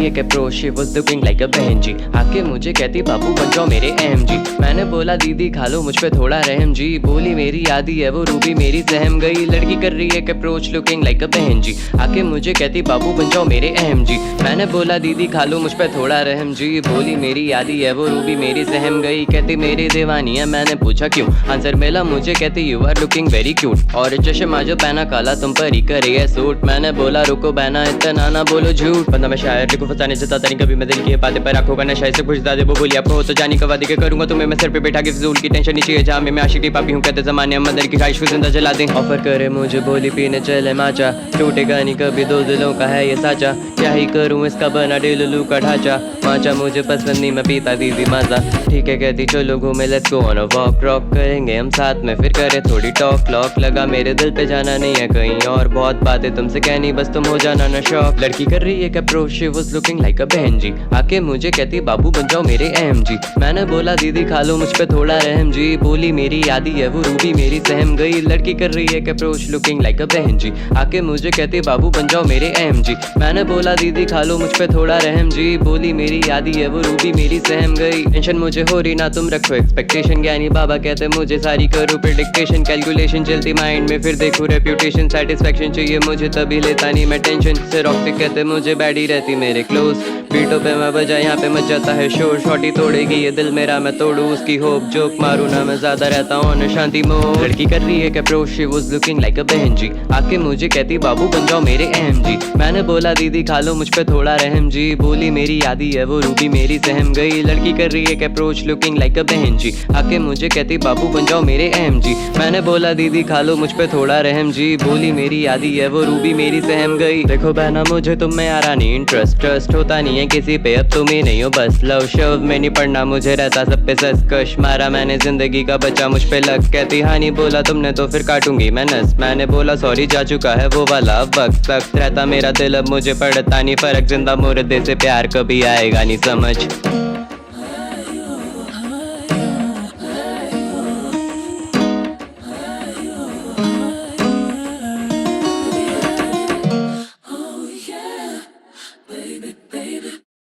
रही एक approach, she was looking like अ बहन जी। आके मुझे कहती बाबू बन जाओ मेरे अहम जी। मैंने बोला दीदी खा लो मुझ पे थोड़ा रहम जी। बोली मेरी यादी है वो रूबी मेरी सहम गई। लड़की कर रही एक अप्रोच लुकिंग लाइक अ बहन जी। आके मुझे कहती बाबू बन जाओ मेरे अहम जी। मैंने बोला दीदी खा लो मुझ पे थोड़ा रहम जी। बोली मेरी यादी है वो रूबी मेरी सहम गई। कहती मेरी दीवानी है, मैंने पूछा क्यों। आंसर मिला मुझे, कहती you are looking very cute. और चश्मा जो पहना काला तुम पर ही करे है सूट। मैंने बोला रुको बहना इतना ना बोलो झूठ। बंदा मैं शायर को फंसाने जताता नहीं कभी मैं दिल की बातें पर आंखों का नशा से कुछ ज्यादा। वो बोली आपको हो तो जानी कवा दी के करूंगा तुम्हें मैं सिर पे बैठा के फिजूल की टेंशन नीचे है जहाँ में मैं आशिकी पापी हूँ। कहते जमाने मदर की ख्वाहिश को जिंदा जला दें। ऑफर करे मुझे बोली पीने चले माचा। टूटेगा नहीं कभी दो दिलों का है ये साचा। क्या ही करूँ इसका बना डेलू का ढांचा। माचा मुझे पसंद नहीं मैं पीता दीदी मजा। ठीक है कहती चलो घूमे let's go on a walk. Rock करेंगे हम साथ में फिर करे थोड़ी टॉक। लॉक लगा मेरे दिल पे जाना नहीं है कहीं और। बहुत बातें तुमसे कहनी बस तुम हो जाना ना शौक। लड़की कर रही एक approach, she was looking like अ बहन जी। आके मुझे कहती बाबू बन जाओ मेरे अहम जी। मैंने बोला दीदी खा लो मुझ पे थोड़ा रहम जी। बोली मेरी यादी है वो रूबी मेरी सहम गई। लड़की कर रही एक अप्रोच लुकिंग लाइक अ बहन जी। आके मुझे कहती बाबू बन जाओ मेरे अहम जी। मैंने बोला दीदी खा लो मुझ पे थोड़ा रहम जी। बोली मेरी यादी है वो रूबी मेरी सहम गई। टेंशन मुझे हो रही ना तुम रखो एक्सपेक्टेशन। ज्ञानी बाबा कहते मुझे सारी करो प्रेडिक्टेशन। कैलकुलेशन चलती माइंड में फिर देखूं रेप्यूटेशन। सेटिस्फेक्शन चाहिए मुझे तभी लेता नहीं मैं टेंशन। से रॉक्टिक कहते मुझे बैडी रहती मेरे क्लोज। बीटों पे मैं बजा यहाँ पे मच जाता है शोर। शॉटी तोड़ेगी ये दिल मेरा मैं तोड़ू उसकी होप। जोक मारू ना मैं ज्यादा रहता हूँ शांति मोड। लड़की कर रही है एक approach, she was looking like अ बहन जी। आके मुझे कहती बाबू बन जाओ मेरे अहम जी। मैंने बोला दीदी खा लो मुझ पे थोड़ा रहम जी। बोली मेरी यादी है वो रूबी मेरी सहम गई। लड़की कर रही है एक अप्रोच लुकिंग लाइक अ बहन जी। आके मुझे कहती बाबू बन जाओ मेरे अहम जी। मैंने बोला दीदी खा लो मुझ पे थोड़ा रहम जी। बोली मेरी यादी है वो रूबी मेरी सहम गई। देखो बहना मुझे तुम में आ रहा नहीं इंटरेस्ट। ट्रस्ट होता नहीं है किसी पे अब तुम ही नहीं हो बस। लव शव में नहीं पढ़ना मुझे रहता सब पे सस्कश। मारा मैंने जिंदगी का बच्चा मुझ पे लग। कहती हाँ नहीं बोला तुमने तो फिर काटूंगी मैं नस। मैंने बोला सॉरी जा चुका है वो वाला वक्त। सख्त रहता मेरा दिल अब मुझे पड़ता नहीं फर्क। जिंदा मुर्दे से प्यार कभी आएगा नहीं समझ।